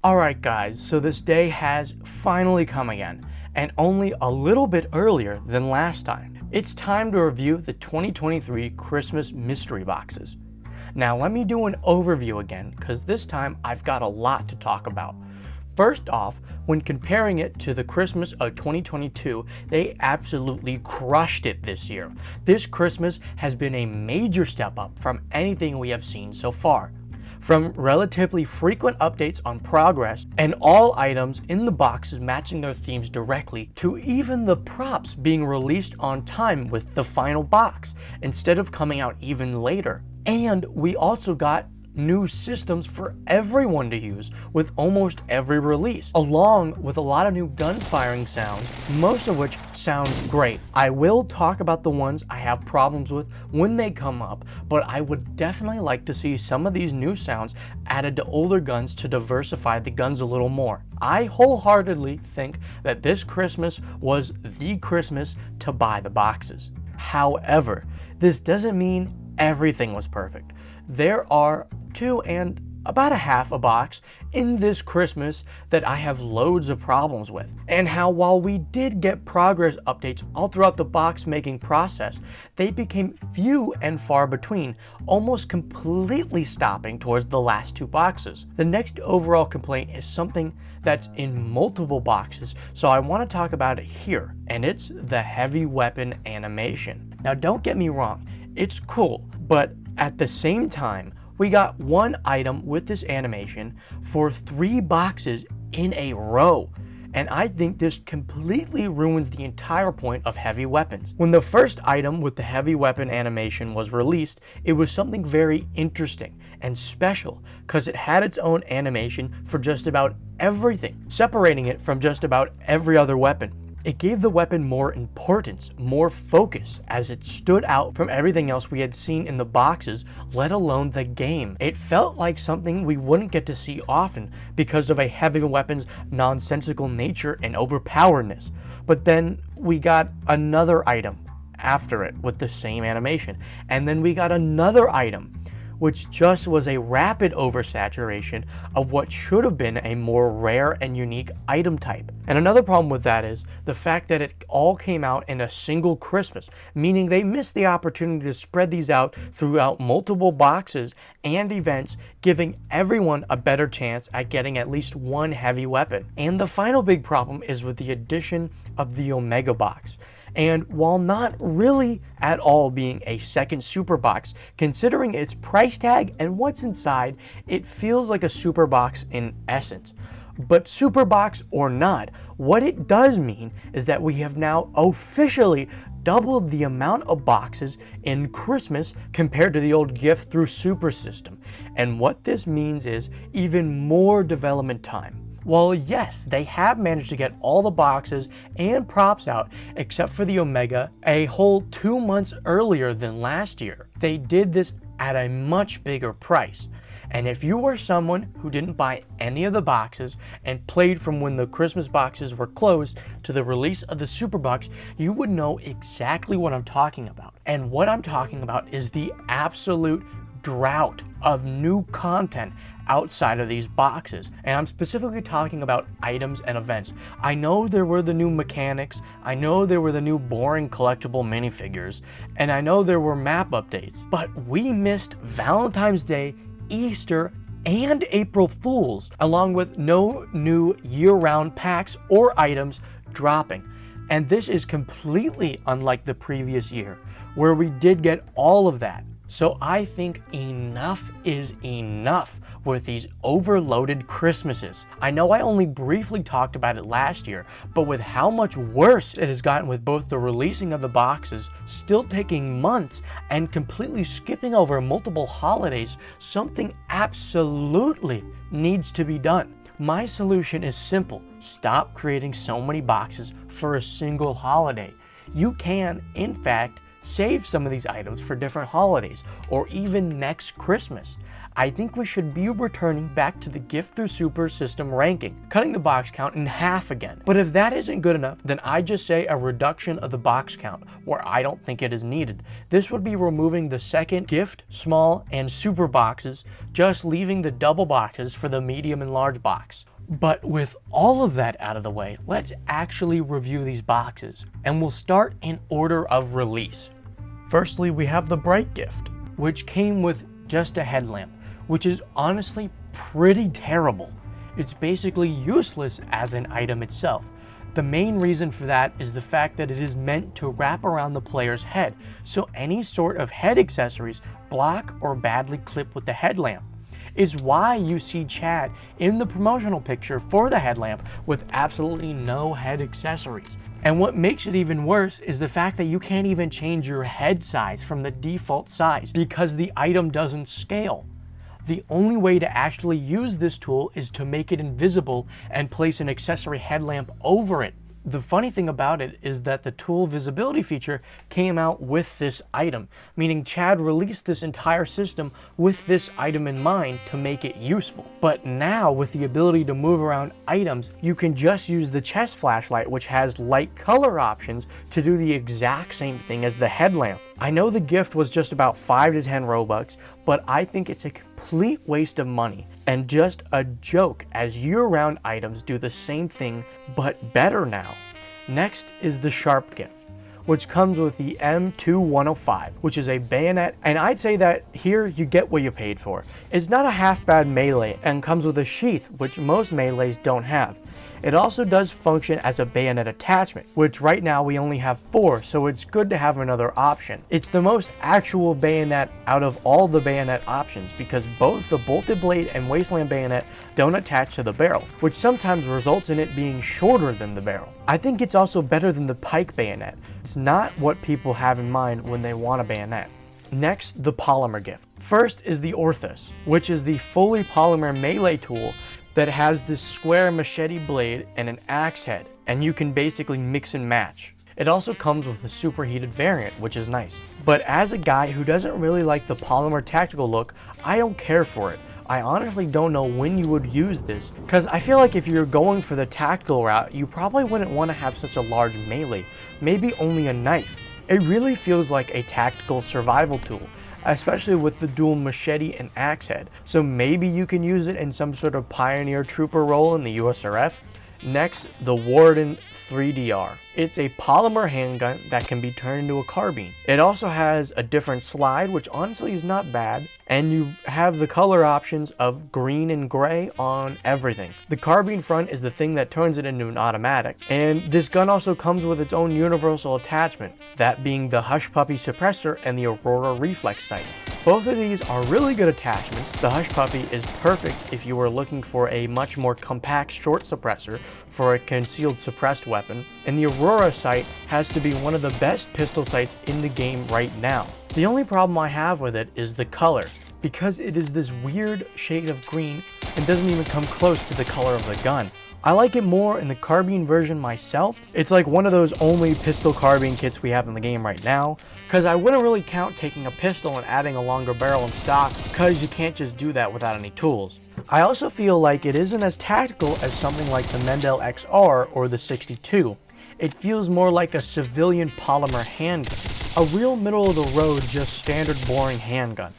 Alright guys, so this day has finally come again, and only a little bit earlier than last time. It's time to review the 2023 Christmas mystery boxes. Now let me do an overview again, because this time I've got a lot to talk about. First off, when comparing it to the Christmas of 2022, they absolutely crushed it this year. This Christmas has been a major step up from anything we have seen so far. From relatively frequent updates on progress and all items in the boxes matching their themes directly, to even the props being released on time with the final box instead of coming out even later. And we also got new systems for everyone to use with almost every release, along with a lot of new gun firing sounds, most of which sound great. I will talk about the ones I have problems with when they come up, but I would definitely like to see some of these new sounds added to older guns to diversify the guns a little more. I wholeheartedly think that this Christmas was the Christmas to buy the boxes. However, this doesn't mean everything was perfect. There are two and about a half a box in this Christmas that I have loads of problems with, and how while we did get progress updates all throughout the box making process, they became few and far between, almost completely stopping towards the last two boxes. The next overall complaint is something that's in multiple boxes, so I want to talk about it here, and it's the heavy weapon animation. Now don't get me wrong, it's cool, but at the same time, we got one item with this animation for 3 boxes in a row, and I think this completely ruins the entire point of heavy weapons. When the first item with the heavy weapon animation was released, it was something very interesting and special because it had its own animation for just about everything, separating it from just about every other weapon. It gave the weapon more importance, more focus, as it stood out from everything else we had seen in the boxes, let alone the game. It felt like something we wouldn't get to see often because of a heavy weapon's nonsensical nature and overpoweredness. But then we got another item after it with the same animation, and then we got another item which just was a rapid oversaturation of what should have been a more rare and unique item type. And another problem with that is the fact that it all came out in a single Christmas, meaning they missed the opportunity to spread these out throughout multiple boxes and events, giving everyone a better chance at getting at least one heavy weapon. And the final big problem is with the addition of the Omega box. And while not really at all being a second super box, considering its price tag and what's inside, it feels like a super box in essence. But super box or not, what it does mean is that we have now officially doubled the amount of boxes in Christmas compared to the old gift through super system. And what this means is even more development time. Well, yes, they have managed to get all the boxes and props out, except for the Omega, a whole 2 months earlier than last year. They did this at a much bigger price. And if you were someone who didn't buy any of the boxes and played from when the Christmas boxes were closed to the release of the Super Box, you would know exactly what I'm talking about. And what I'm talking about is the absolute drought of new content outside of these boxes, and I'm specifically talking about items and events. I know there were the new mechanics, I know there were the new boring collectible minifigures, and I know there were map updates, but we missed Valentine's Day, Easter, and April Fools, along with no new year-round packs or items dropping. And this is completely unlike the previous year, where we did get all of that. So I think enough is enough with these overloaded Christmases. I know I only briefly talked about it last year, but with how much worse it has gotten with both the releasing of the boxes, still taking months, and completely skipping over multiple holidays, something absolutely needs to be done. My solution is simple. Stop creating so many boxes for a single holiday. You can, in fact, save some of these items for different holidays or even next Christmas. I think we should be returning back to the gift through super system ranking, cutting the box count in half again. But if that isn't good enough, then I just say a reduction of the box count where I don't think it is needed. This would be removing the second gift, small, and super boxes, just leaving the double boxes for the medium and large box. But with all of that out of the way, let's actually review these boxes, and we'll start in order of release. Firstly, we have the Bright gift, which came with just a headlamp, which is honestly pretty terrible. It's basically useless as an item itself. The main reason for that is the fact that it is meant to wrap around the player's head, so any sort of head accessories block or badly clip with the headlamp. Is why you see Chad in the promotional picture for the headlamp with absolutely no head accessories. And what makes it even worse is the fact that you can't even change your head size from the default size because the item doesn't scale. The only way to actually use this tool is to make it invisible and place an accessory headlamp over it. The funny thing about it is that the tool visibility feature came out with this item, meaning Chad released this entire system with this item in mind to make it useful. But now with the ability to move around items, you can just use the chest flashlight, which has light color options, to do the exact same thing as the headlamp. I know the gift was just about 5 to 10 Robux, but I think it's a complete waste of money and just a joke as year-round items do the same thing but better now. Next is the Sharp gift, which comes with the M2105, which is a bayonet, and I'd say that here you get what you paid for. It's not a half bad melee and comes with a sheath, which most melees don't have. It also does function as a bayonet attachment, which right now we only have 4, so it's good to have another option. It's the most actual bayonet out of all the bayonet options because both the bolted blade and wasteland bayonet don't attach to the barrel, which sometimes results in it being shorter than the barrel. I think it's also better than the pike bayonet. It's not what people have in mind when they want a bayonet. Next, the polymer gift. First is the Orthos, which is the fully polymer melee tool that has this square machete blade and an axe head, and you can basically mix and match. It also comes with a superheated variant, which is nice. But as a guy who doesn't really like the polymer tactical look, I don't care for it. I honestly don't know when you would use this, because I feel like if you're going for the tactical route, you probably wouldn't want to have such a large melee, maybe only a knife. It really feels like a tactical survival tool, especially with the dual machete and axe head. So maybe you can use it in some sort of pioneer trooper role in the USRF. Next, the Warden 3DR. It's a polymer handgun that can be turned into a carbine. It also has a different slide, which honestly is not bad, and you have the color options of green and gray on everything. The carbine front is the thing that turns it into an automatic, and this gun also comes with its own universal attachment, that being the Hush Puppy suppressor and the Aurora reflex sight. Both of these are really good attachments. The Hush Puppy is perfect if you are looking for a much more compact short suppressor for a concealed suppressed weapon, and the Aurora sight has to be one of the best pistol sights in the game right now. The only problem I have with it is the color, because it is this weird shade of green and doesn't even come close to the color of the gun. I like it more in the carbine version myself. It's like one of those only pistol carbine kits we have in the game right now, because I wouldn't really count taking a pistol and adding a longer barrel in stock, because you can't just do that without any tools. I also feel like it isn't as tactical as something like the Mendel XR or the 62. It feels more like a civilian polymer handgun, a real middle of the road, just standard boring handgun.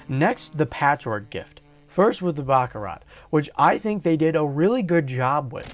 Next, the Patchwork gift. First with the Baccarat, which I think they did a really good job with.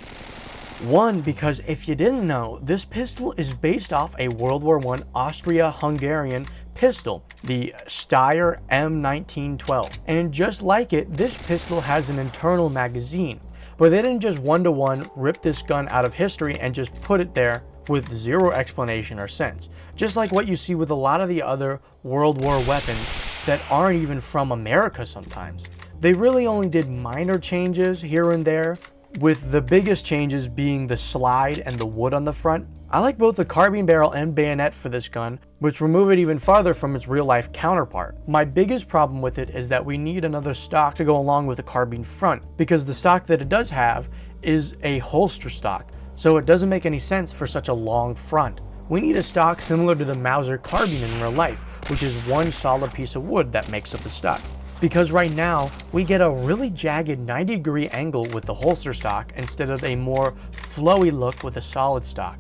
One, because if you didn't know, this pistol is based off a World War I Austria-Hungarian pistol, the Steyr M1912. And just like it, this pistol has an internal magazine. But they didn't just one-to-one rip this gun out of history and just put it there with zero explanation or sense. Just like what you see with a lot of the other World War weapons that aren't even from America sometimes. They really only did minor changes here and there, with the biggest changes being the slide and the wood on the front. I like both the carbine barrel and bayonet for this gun, which remove it even farther from its real-life counterpart. My biggest problem with it is that we need another stock to go along with the carbine front, because the stock that it does have is a holster stock, so it doesn't make any sense for such a long front. We need a stock similar to the Mauser carbine in real life, which is one solid piece of wood that makes up the stock. Because right now, we get a really jagged 90-degree angle with the holster stock instead of a more flowy look with a solid stock.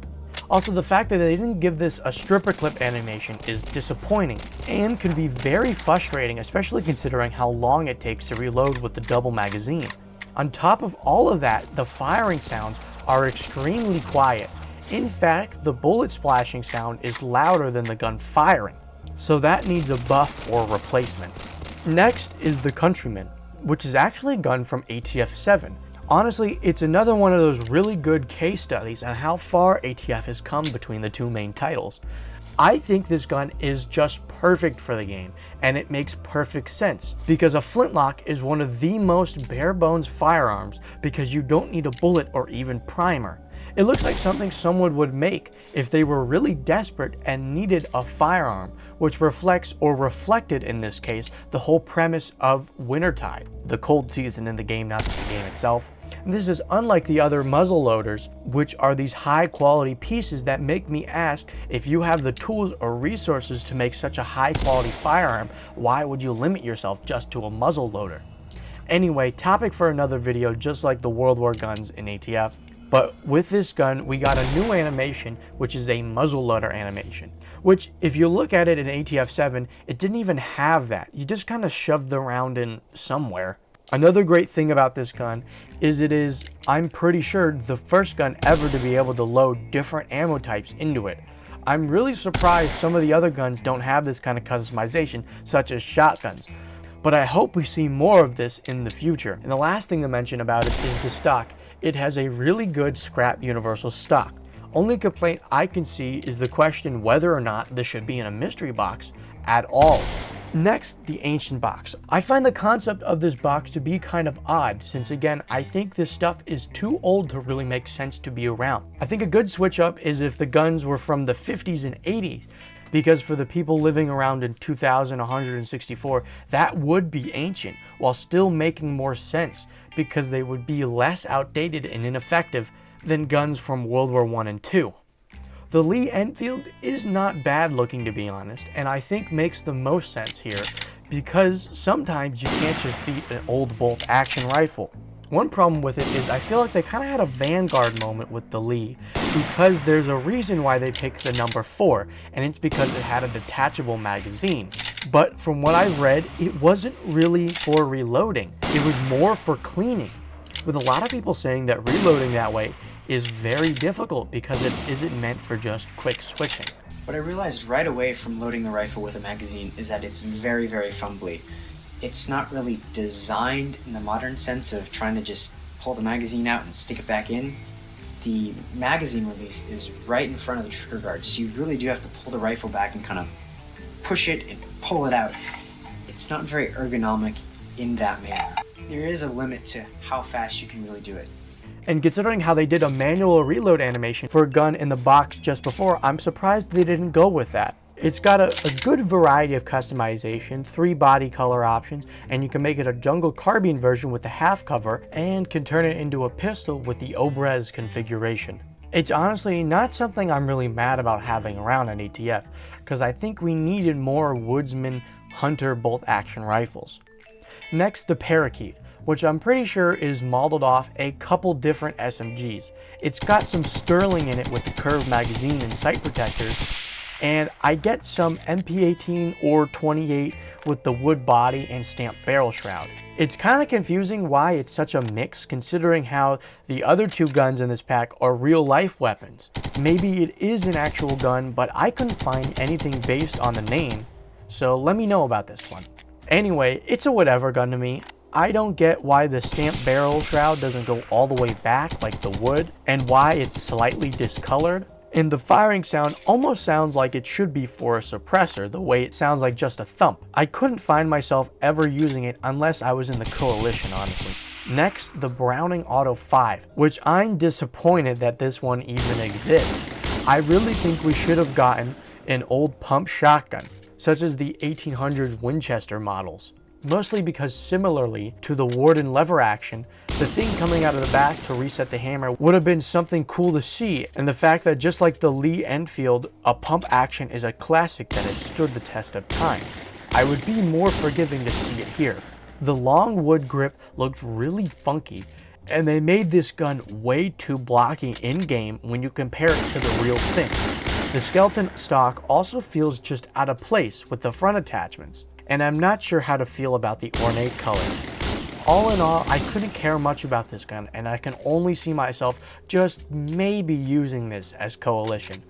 Also, the fact that they didn't give this a stripper clip animation is disappointing and can be very frustrating, especially considering how long it takes to reload with the double magazine. On top of all of that, the firing sounds are extremely quiet. In fact, the bullet splashing sound is louder than the gun firing, so that needs a buff or replacement. Next is the Countryman, which is actually a gun from ATF 7. Honestly, it's another one of those really good case studies on how far ATF has come between the two main titles. I think this gun is just perfect for the game, and it makes perfect sense because a flintlock is one of the most bare bones firearms because you don't need a bullet or even primer. It looks like something someone would make if they were really desperate and needed a firearm, which reflects, or reflected in this case, the whole premise of Wintertide, the cold season in the game, not the game itself. And this is unlike the other muzzle loaders, which are these high quality pieces that make me ask, if you have the tools or resources to make such a high quality firearm, why would you limit yourself just to a muzzle loader? Anyway, topic for another video, just like the World War guns in ATF. But with this gun, we got a new animation, which is a muzzle loader animation, which if you look at it in ATF 7, it didn't even have that. You just kind of shoved the round in somewhere. Another great thing about this gun is it is, I'm pretty sure, the first gun ever to be able to load different ammo types into it. I'm really surprised some of the other guns don't have this kind of customization, such as shotguns. But I hope we see more of this in the future. And the last thing to mention about it is the stock. It has a really good scrap universal stock. Only complaint I can see is the question whether or not this should be in a mystery box at all. Next, the ancient box. I find the concept of this box to be kind of odd, since again, I think this stuff is too old to really make sense to be around. I think a good switch up is if the guns were from the 50s and 80s, because for the people living around in 2164, that would be ancient, while still making more sense, because they would be less outdated and ineffective than guns from World War I and II. The Lee Enfield is not bad looking, to be honest, and I think makes the most sense here because sometimes you can't just beat an old bolt action rifle. One problem with it is I feel like they kind of had a Vanguard moment with the Lee because there's a reason why they picked the number 4, and it's because it had a detachable magazine. But from what I've read, it wasn't really for reloading, it was more for cleaning, with a lot of people saying that reloading that way is very difficult because it isn't meant for just quick switching. What I realized right away from loading the rifle with a magazine is that it's very, very fumbly. It's not really designed in the modern sense of trying to just pull the magazine out and stick it back in. The magazine release is right in front of the trigger guard, so you really do have to pull the rifle back and kind of push it and pull it out. It's not very ergonomic in that manner. There is a limit to how fast you can really do it. And considering how they did a manual reload animation for a gun in the box just before, I'm surprised they didn't go with that. It's got a good variety of customization, 3 body color options, and you can make it a jungle carbine version with the half cover and can turn it into a pistol with the Obrez configuration. It's honestly not something I'm really mad about having around on ATF, because I think we needed more woodsman hunter bolt action rifles. Next, the Parakeet, which I'm pretty sure is modeled off a couple different SMGs. It's got some Sterling in it with the curved magazine and sight protectors, and I get some MP18 or 28 with the wood body and stamped barrel shroud. It's kind of confusing why it's such a mix considering how the other 2 guns in this pack are real life weapons. Maybe it is an actual gun, but I couldn't find anything based on the name, so let me know about this one. Anyway, it's a whatever gun to me. I don't get why the stamped barrel shroud doesn't go all the way back like the wood, and why it's slightly discolored. And the firing sound almost sounds like it should be for a suppressor, the way it sounds like just a thump. I couldn't find myself ever using it unless I was in the coalition, honestly. Next, the Browning Auto 5, which I'm disappointed that this one even exists. I really think we should have gotten an old pump shotgun, such as the 1800s Winchester models. Mostly because similarly to the Warden lever action, the thing coming out of the back to reset the hammer would have been something cool to see, and the fact that just like the Lee Enfield, a pump action is a classic that has stood the test of time. I would be more forgiving to see it here. The long wood grip looks really funky, and they made this gun way too blocky in-game when you compare it to the real thing. The skeleton stock also feels just out of place with the front attachments, and I'm not sure how to feel about the ornate color. All in all, I couldn't care much about this gun, and I can only see myself just maybe using this as coalition.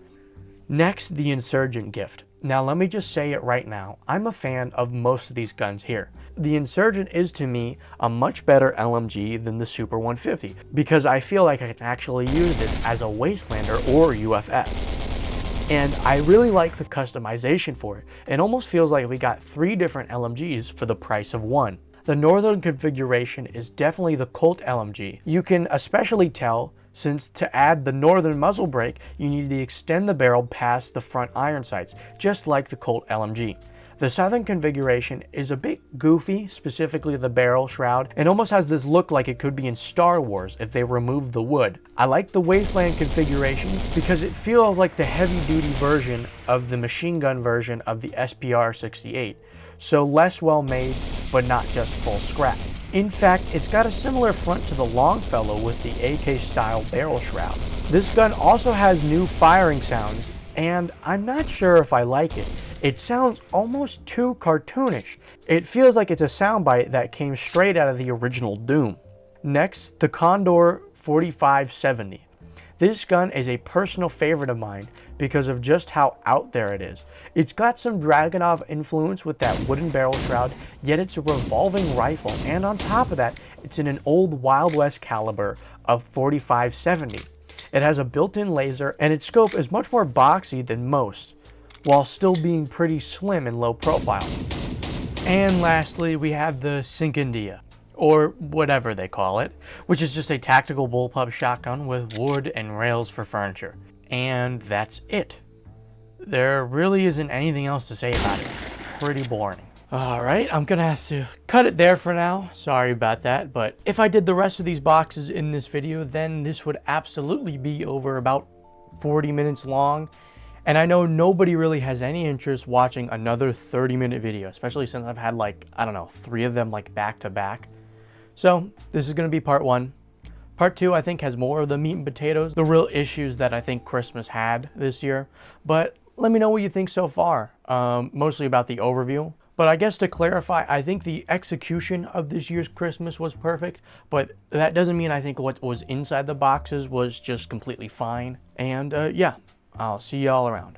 Next, the insurgent gift. Now let me just say it right now, I'm a fan of most of these guns here. The insurgent is to me a much better LMG than the Super 150 because I feel like I can actually use it as a Wastelander or UFF. And I really like the customization for it. It almost feels like we got 3 different LMGs for the price of one. The northern configuration is definitely the Colt LMG. You can especially tell since to add the northern muzzle brake, you need to extend the barrel past the front iron sights, just like the Colt LMG. The southern configuration is a bit goofy, specifically the barrel shroud, and almost has this look like it could be in Star Wars if they removed the wood. I like the Wasteland configuration because it feels like the heavy-duty version of the machine gun version of the SPR-68, so less well made, but not just full scrap. In fact, it's got a similar front to the Longfellow with the AK-style barrel shroud. This gun also has new firing sounds, and I'm not sure if I like it. It sounds almost too cartoonish. It feels like it's a soundbite that came straight out of the original Doom. Next, the Condor 4570. This gun is a personal favorite of mine because of just how out there it is. It's got some Dragunov influence with that wooden barrel shroud, yet it's a revolving rifle, and on top of that, it's in an old Wild West caliber of 4570. It has a built-in laser, and its scope is much more boxy than most, while still being pretty slim and low profile. And lastly, we have the Cinquendia, or whatever they call it, which is just a tactical bullpup shotgun with wood and rails for furniture. And that's it. There really isn't anything else to say about it. Pretty boring. Alright, I'm gonna have to cut it there for now. Sorry about that, but if I did the rest of these boxes in this video, then this would absolutely be over about 40 minutes long. And I know nobody really has any interest watching another 30-minute video, especially since I've had like, I don't know, 3 of them like back to back. So this is gonna be part 1. Part 2, I think, has more of the meat and potatoes, the real issues that I think Christmas had this year. But let me know what you think so far, mostly about the overview. But I guess to clarify, I think the execution of this year's Christmas was perfect, but that doesn't mean I think what was inside the boxes was just completely fine. And yeah, I'll see y'all around.